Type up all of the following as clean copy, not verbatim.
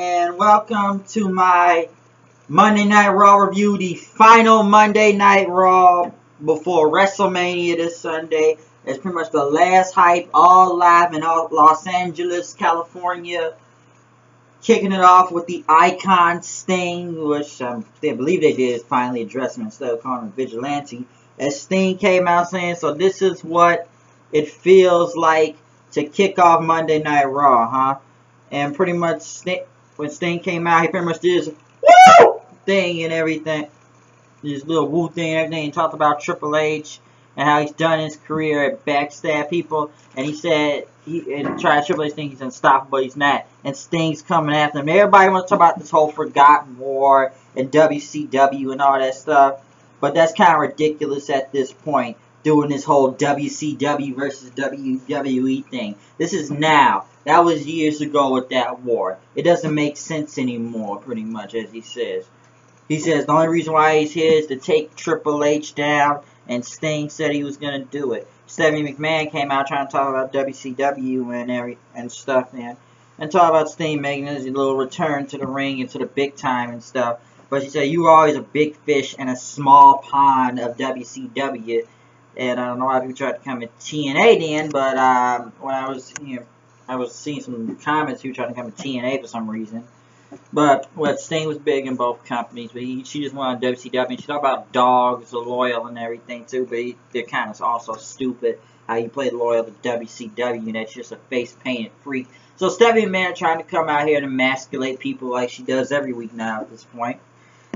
and welcome to my Monday Night Raw review, the final Monday Night Raw before WrestleMania this Sunday. It's pretty much the last hype, all live in Los Angeles, California. Kicking it off with the Icon Sting, which I believe they did finally address him instead of calling him Vigilante. As Sting came out saying, so this is what it feels like to kick off Monday Night Raw, huh? And pretty much when Sting came out, he pretty much did his woo thing and everything. His little woo thing and everything. He talked about Triple H and how he's done his career at backstab people. And he said, Triple H thinks he's unstoppable, but he's not. And Sting's coming after him. Everybody wants to talk about this whole Forgotten War and WCW and all that stuff. But that's kind of ridiculous at this point, doing this whole WCW versus WWE thing. This is now. That was years ago with that war. It doesn't make sense anymore, pretty much, as he says. He says the only reason why he's here is to take Triple H down, and Sting said he was going to do it. Stephanie McMahon came out trying to talk about WCW and stuff, man. And talk about Sting making his little return to the ring and to the big time and stuff. But she said, you were always a big fish in a small pond of WCW. And I don't know why people tried to come at TNA then, but when I was seeing some comments, he was trying to come at TNA for some reason. But Sting was big in both companies, but she just went on WCW. She talked about dogs are loyal and everything too, but they're kind of also stupid how you play loyal to WCW, and that's just a face painted freak. So Stephanie McMahon trying to come out here and emasculate people like she does every week now at this point.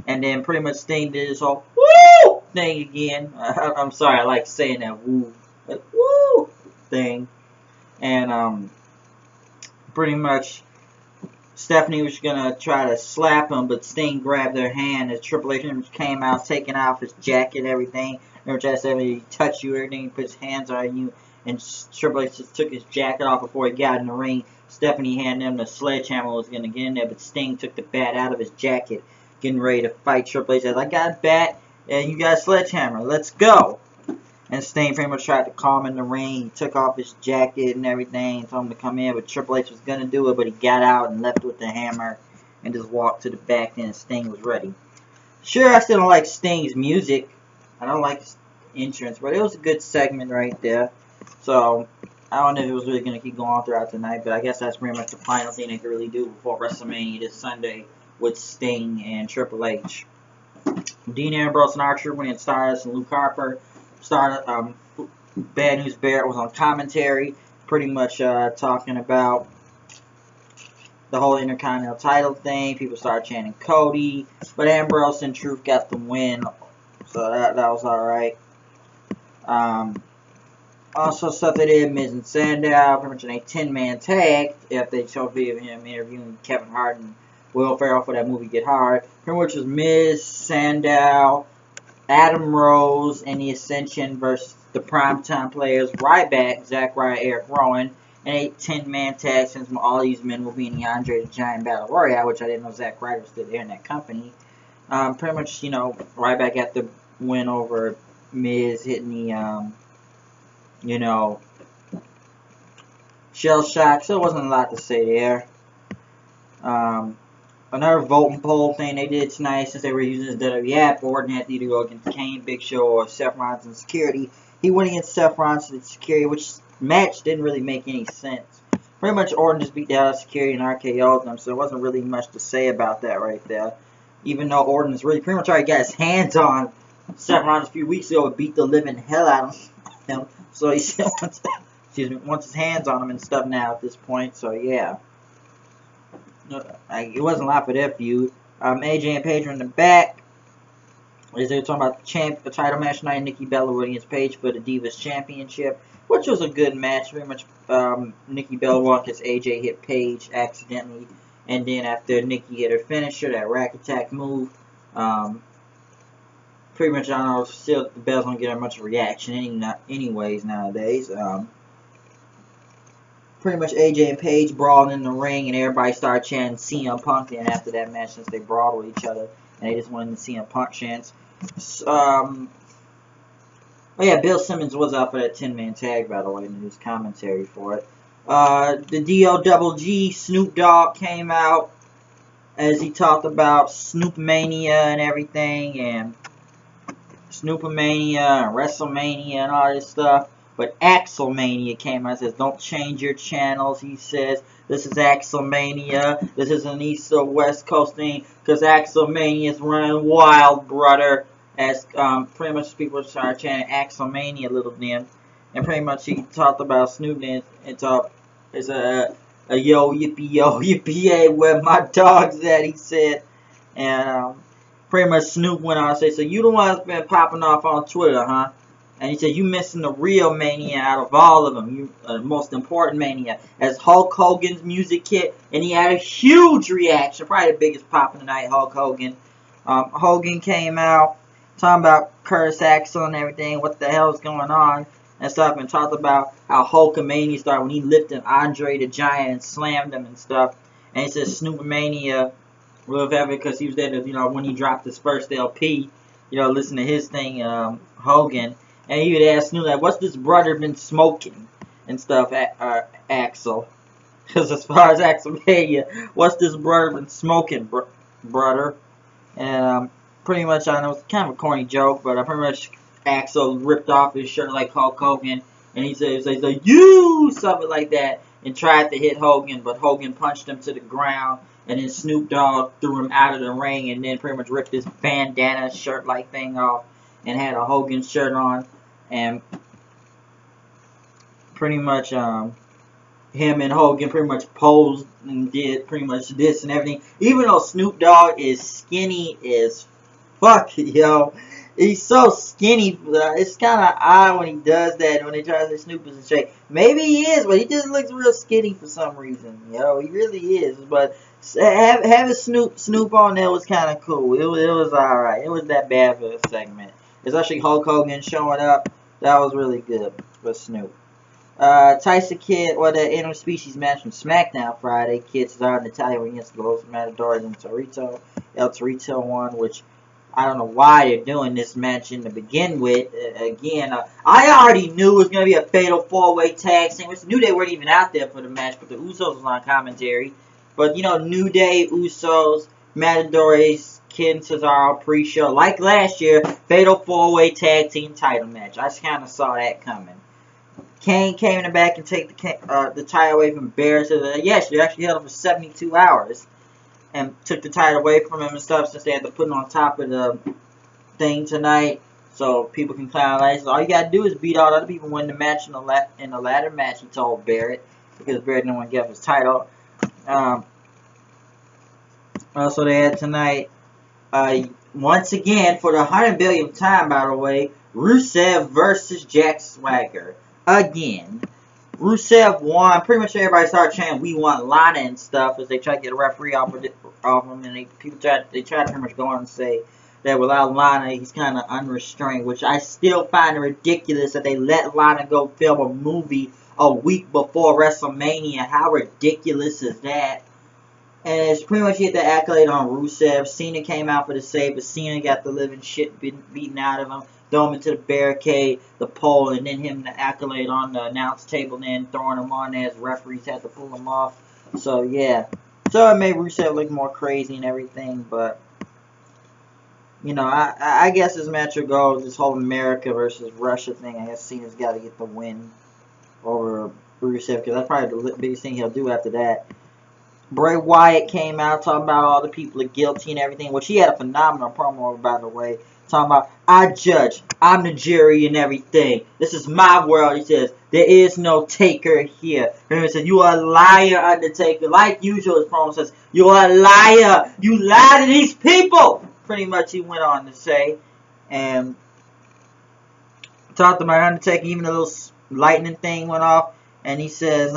And then pretty much Sting did his whole woo thing again. I'm sorry, I like saying that woo, like woo thing. And pretty much Stephanie was gonna try to slap him, but Sting grabbed her hand as Triple H came out, taking off his jacket and everything. Remember, Jess said he touched you, everything, he put his hands on you, and Triple H just took his jacket off before he got in the ring. Stephanie handed him the sledgehammer, was gonna get in there, but Sting took the bat out of his jacket, getting ready to fight Triple H. Said, I got a bat, and you got a sledgehammer, let's go. And Sting pretty much tried to calm him in the ring. He took off his jacket and everything, told him to come in, but Triple H was going to do it, but he got out and left with the hammer and just walked to the back, and Sting was ready. Sure, I still don't like Sting's music. I don't like his entrance, but it was a good segment right there. So, I don't know if it was really going to keep going throughout the night, but I guess that's pretty much the final thing they could really do before WrestleMania this Sunday with Sting and Triple H. Dean Ambrose and Archer winning Stardust and Luke Harper. Bad News Barrett was on commentary, pretty much talking about the whole Intercontinental title thing. People started chanting Cody, but Ambrose and Truth got the win, so that was alright. Also, stuff they did, Miz and Sandow, pretty much in a 10-man tag, after they showed video of him interviewing Kevin Hart and Will Ferrell for that movie Get Hard. Pretty much was Miz, Sandow, Adam Rose, and the Ascension versus the Primetime players, Ryback, Zack Ryder, Eric Rowan, and a 10-man tag since all these men will be in the Andre the Giant Battle Royale, which I didn't know Zack Ryder was still there in that company. Pretty much, Ryback got the win over Miz, hitting the, shell shock, so there wasn't a lot to say there. Another voting poll thing they did tonight, since they were using the WWE app, Orton had to either go against Kane, Big Show, or Seth Rollins and Security. He went against Seth Rollins and Security, which match didn't really make any sense. Pretty much Orton just beat down Security and RKO'd them, so there wasn't really much to say about that right there. Even though Orton has really pretty much already got his hands on Seth Rollins a few weeks ago and beat the living hell out of him. So he still wants his hands on him and stuff now at this point, so yeah. It wasn't a lot for their feud. AJ and Paige were in the back. As they were talking about the title match tonight, Nikki Bella went against Paige for the Divas Championship, which was a good match. Very much Nikki Bella won because AJ hit Paige accidentally. And then after Nikki hit her finisher, that rack attack move, pretty much, I don't know, still the Bellas don't get much reaction anyways nowadays. Pretty much AJ and Paige brawled in the ring, and everybody started chanting CM Punk in after that match since they brawled with each other, and they just wanted the CM Punk chants. Oh yeah, Bill Simmons was out for that 10-man tag, by the way, in his commentary for it. The D.O. Double G, Snoop Dogg came out. as he talked about Snoop Mania and everything, and Snoopomania and WrestleMania and all this stuff. But Axelmania came out and says, don't change your channels. He says, this is Axelmania. This is an East or West Coast thing, because Axelmania is running wild, brother. As pretty much people started chanting Axelmania a little then. And pretty much he talked about Snoop and talked, it's a yo, yippee, yay, where my dog's at, he said. And pretty much Snoop went on and said, so you the one that's been popping off on Twitter, huh? And he said, you missing the real Mania out of all of them. You most important Mania. As Hulk Hogan's music hit, and he had a huge reaction. Probably the biggest pop of the night, Hulk Hogan. Hogan came out talking about Curtis Axel and everything, what the hell is going on and stuff, and talked about how Hulkamania started when he lifted Andre the Giant and slammed him and stuff. And he said Snoopomania with ever, because he was there to, when he dropped his first LP, listen to his thing, Hogan. And he would ask Snoop, like, what's this brother been smoking and stuff, Axel? Because as far as Axelmania, what's this brother been smoking, brother? And pretty much, I know it's kind of a corny joke, but pretty much Axel ripped off his shirt like Hulk Hogan, and he says, you, something like that, and tried to hit Hogan, but Hogan punched him to the ground, and then Snoop Dogg threw him out of the ring, and then pretty much ripped his bandana shirt-like thing off, and had a Hogan shirt on, and pretty much, him and Hogan pretty much posed and did pretty much this and everything, even though Snoop Dogg is skinny as fuck, yo. He's so skinny. It's kind of odd when he does that, when they try to say Snoop is in shape. Maybe he is, but he just looks real skinny for some reason. Yo, he really is. But having Snoop on there was kind of cool. It was alright. It was that bad for a segment. Especially Hulk Hogan showing up. That was really good for Snoop. Tyson Kidd, the interspecies match from SmackDown Friday. Kidd started Natalia against Los Matadores and Torito. El Torito won, which I don't know why they're doing this match in to begin with. Again, I already knew it was going to be a fatal 4-way tag team. I knew they weren't even out there for the match, but the Usos was on commentary. But, New Day, Usos, Matadores, Kidd and Cesaro pre-show. Like last year, fatal 4-way tag team title match. I just kind of saw that coming. Kane came in the back and take the title away from Bear. So yes, they actually held him for 72 hours. And took the title away from him and stuff, since they had to put it on top of the thing tonight, so people can clown like, so all you gotta do is beat all the other people, win the match in the ladder match. He told Barrett, because Barrett didn't want to give up his title. Also, they had tonight, once again for the 100 billionth time, by the way, Rusev versus Jack Swagger again. Rusev won. Pretty much everybody started chanting, "We want Lana" and stuff, as they try to get a referee off him, and people try to pretty much go on and say that without Lana, he's kind of unrestrained, which I still find ridiculous that they let Lana go film a movie a week before WrestleMania. How ridiculous is that? And it's pretty much hit the accolade on Rusev. Cena came out for the save, but Cena got the living shit beaten out of him. Throw him into the barricade, the pole, and then him the accolade on the announce table, and then throwing him on there as referees had to pull him off. So, yeah. So, it made Rusev look more crazy and everything, but, I guess his match will go this whole America versus Russia thing. I guess Cena's got to get the win over Rusev, because that's probably the biggest thing he'll do after that. Bray Wyatt came out talking about all the people are guilty and everything, which he had a phenomenal promo, by the way. Talking about, I judge, I'm the jury and everything. This is my world, he says. There is no taker here. And he said, you are a liar, Undertaker. Like usual, his promo says, you are a liar. You lie to these people. Pretty much he went on to say. And talked about Undertaker, even a little lightning thing went off. And he says,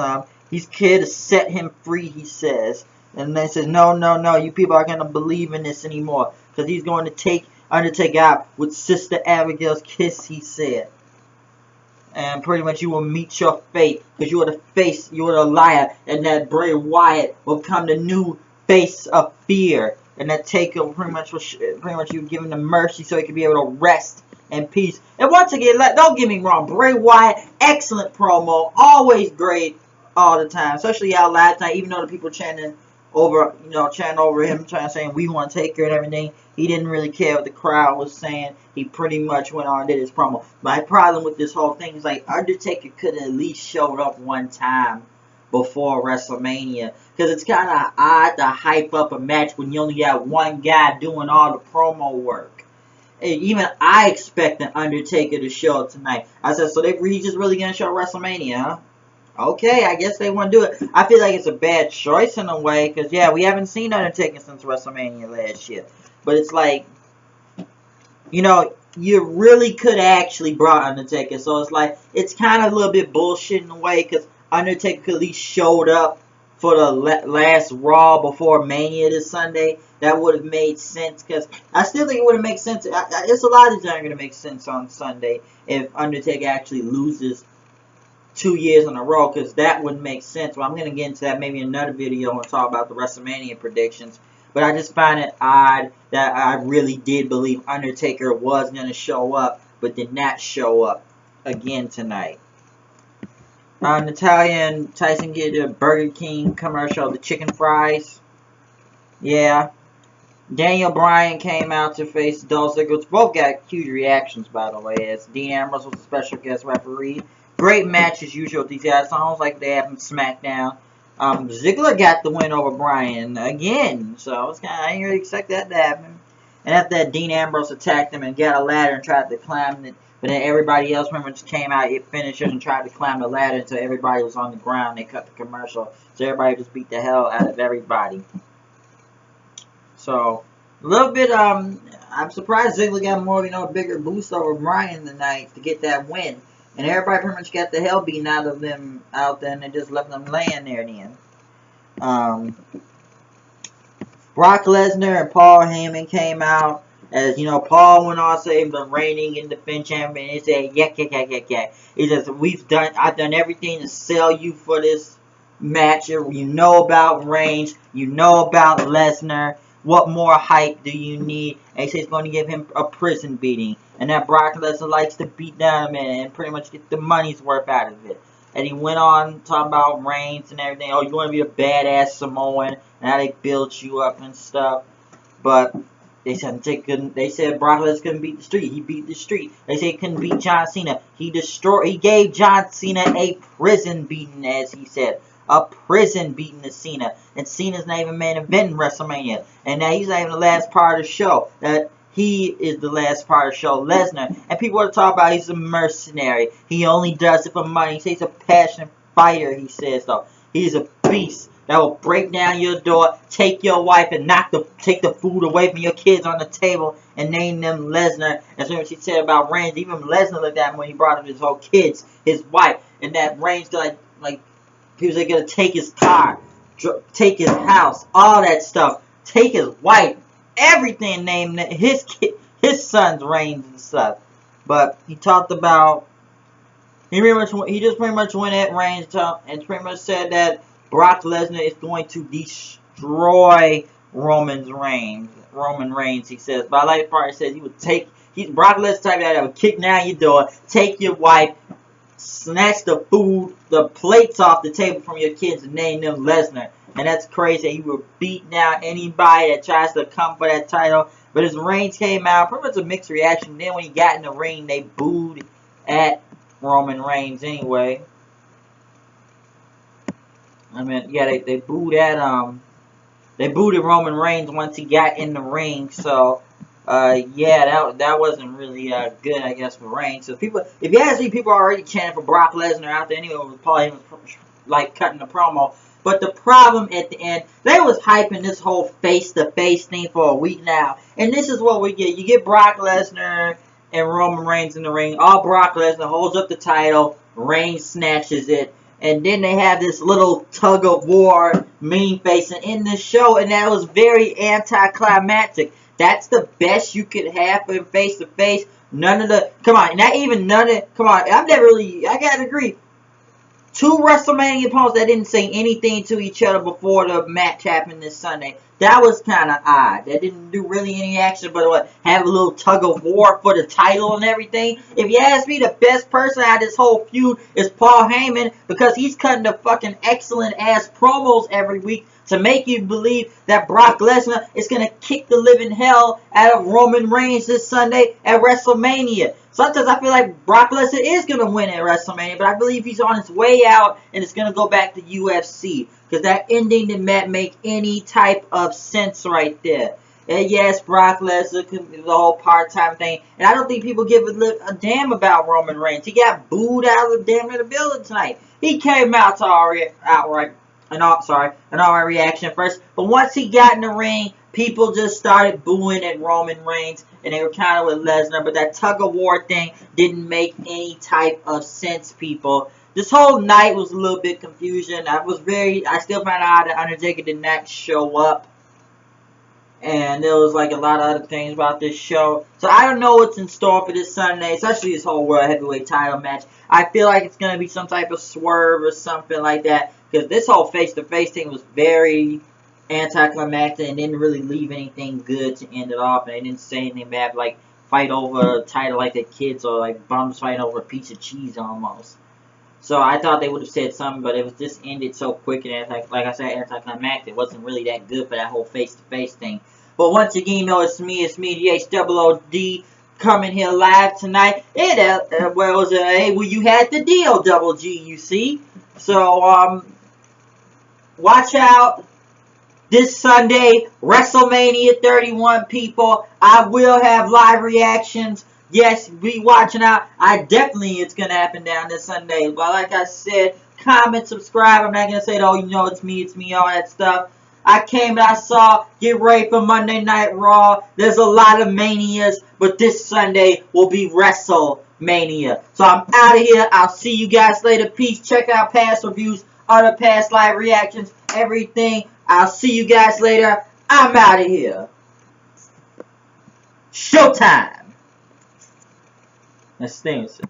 he's here to set him free, he says. And they says, no, you people aren't going to believe in this anymore. Because he's going to take Undertaker out with Sister Abigail's kiss, he said. And pretty much you will meet your fate, because you are the face, you are the liar, and that Bray Wyatt will become the new face of fear. And that Taker pretty much you give him the mercy so he can be able to rest in peace. And once again, don't get me wrong, Bray Wyatt, excellent promo, always great all the time, especially out last night, even though the people chanting over, chanting over him, trying to say we want Taker and everything. He didn't really care what the crowd was saying. He pretty much went on and did his promo. My problem with this whole thing is like Undertaker could have at least showed up one time before WrestleMania, because it's kind of odd to hype up a match when you only got one guy doing all the promo work. And even I expect the Undertaker to show up tonight. I said, so he's just really going to show WrestleMania, huh? Okay, I guess they want to do it. I feel like it's a bad choice in a way, because, yeah, we haven't seen Undertaker since WrestleMania last year. But it's like, you really could actually brought Undertaker. So it's like, it's kind of a little bit bullshit in a way, because Undertaker could at least showed up for the last Raw before Mania this Sunday. That would have made sense, because I still think it would have made sense. It's a lot of things that aren't going to make sense on Sunday if Undertaker actually loses 2 years in a row, because that wouldn't make sense. Well, I'm going to get into that maybe in another video and talk about the WrestleMania predictions. But I just find it odd that I really did believe Undertaker was going to show up, but did not show up again tonight. Natalya and Tyson get a Burger King commercial, the chicken fries. Yeah. Daniel Bryan came out to face Dolph Ziggler. Both got huge reactions, by the way, as Dean Ambrose was a special guest referee. Great match as usual with these guys. Sounds like they have in SmackDown. Ziggler got the win over Bryan again, so it's I didn't really expect that to happen. And after that, Dean Ambrose attacked him and got a ladder and tried to climb it. But then everybody else, remember, just came out, hit finishers, and tried to climb the ladder until everybody was on the ground. They cut the commercial. So everybody just beat the hell out of everybody. So, a little bit, I'm surprised Ziggler got more, a bigger boost over Bryan tonight to get that win. And everybody pretty much got the hell beaten out of them out there, and they just left them laying there in the end. Brock Lesnar and Paul Heyman came out. As Paul went on saying the reigning and defending champion. He said, yeah. He says, I've done everything to sell you for this match. You know about Reigns. You know about Lesnar. What more hype do you need? And he says he's going to give him a prison beating. And that Brock Lesnar likes to beat down a man and pretty much get the money's worth out of it. And he went on talking about Reigns and everything. Oh, you want to be a badass Samoan, and how they built you up and stuff. But they said Brock Lesnar couldn't beat the street. He beat the street. They said he couldn't beat John Cena. He gave John Cena a prison beating, as he said. A prison beating to Cena. And Cena's not even main event in WrestleMania. And now he's not even the last part of the show. That he is the last part of the show, Lesnar. And people are talking about he's a mercenary. He only does it for money. He says he's a passionate fighter, he says, though. He's a beast that will break down your door, take your wife, and take the food away from your kids on the table and name them Lesnar. That's what she said about Reigns. Even Lesnar looked at him when he brought up his whole kids, his wife, and that Reigns like people are gonna take his car, take his house, all that stuff, take his wife, everything named his son's Reigns and stuff. But he talked about he just pretty much went at Reigns and pretty much said that Brock Lesnar is going to destroy Roman Reigns, he says. But I like the part he says Brock Lesnar type that would kick down your door, take your wife, snatch the food, the plates off the table from your kids and name them Lesnar. And that's crazy. He will beat down anybody that tries to come for that title. But as Reigns came out, pretty much a mixed reaction. Then when he got in the ring, they booed at Roman Reigns anyway. I mean, yeah, they booed at Roman Reigns once he got in the ring. So yeah, that wasn't really good, I guess, for Reigns. So people, if you ask me, people are already chanting for Brock Lesnar out there anyway. With Paul Heyman like cutting the promo. But the problem at the end, they was hyping this whole face-to-face thing for a week now. And this is what we get. You get Brock Lesnar and Roman Reigns in the ring. All Brock Lesnar holds up the title. Reigns snatches it. And then they have this little tug-of-war mean face in this show. And that was very anticlimactic. That's the best you could have for face-to-face. None of the... Come on. Not even none of... Come on. I've never really... I gotta agree. Two WrestleMania opponents that didn't say anything to each other before the match happened this Sunday. That was kind of odd. That didn't do really any action but what? Have a little tug of war for the title and everything. If you ask me, the best person out of this whole feud is Paul Heyman because he's cutting the fucking excellent ass promos every week to make you believe that Brock Lesnar is going to kick the living hell out of Roman Reigns this Sunday at WrestleMania. Sometimes I feel like Brock Lesnar is going to win at WrestleMania, but I believe he's on his way out and it's going to go back to UFC. Because that ending did not make any type of sense right there. And yes, Brock Lesnar could be the whole part-time thing. And I don't think people give a damn about Roman Reigns. He got booed out of the damn the building tonight. He came out to an alright reaction first. But once he got in the ring, people just started booing at Roman Reigns. And they were kind of with Lesnar. But that tug-of-war thing didn't make any type of sense, people. This whole night was a little bit confusion. I still found out that Undertaker did not show up. And there was like a lot of other things about this show. So I don't know what's in store for this Sunday, especially this whole World Heavyweight title match. I feel like it's going to be some type of swerve or something like that. Because this whole face-to-face thing was very anticlimactic and didn't really leave anything good to end it off. And they didn't say anything bad, like fight over a title like the kids or like bums fighting over a piece of cheese almost. So I thought they would have said something, but it was just ended so quick and like I said, anticlimactic. It wasn't really that good for that whole face-to-face thing. But once again, you know, it's me, the HOOD, coming here live tonight. And well, you had the deal, Double G, you see. So watch out this Sunday, WrestleMania 31, people. I will have live reactions. Yes, be watching out. It's going to happen down this Sunday. But like I said, comment, subscribe. I'm not going to say, oh, you know, it's me, all that stuff. I came and I saw, get ready for Monday Night Raw. There's a lot of Manias, but this Sunday will be WrestleMania. So I'm out of here. I'll see you guys later. Peace. Check out past reviews, other past live reactions, everything. I'll see you guys later. I'm out of here. Showtime. That's things.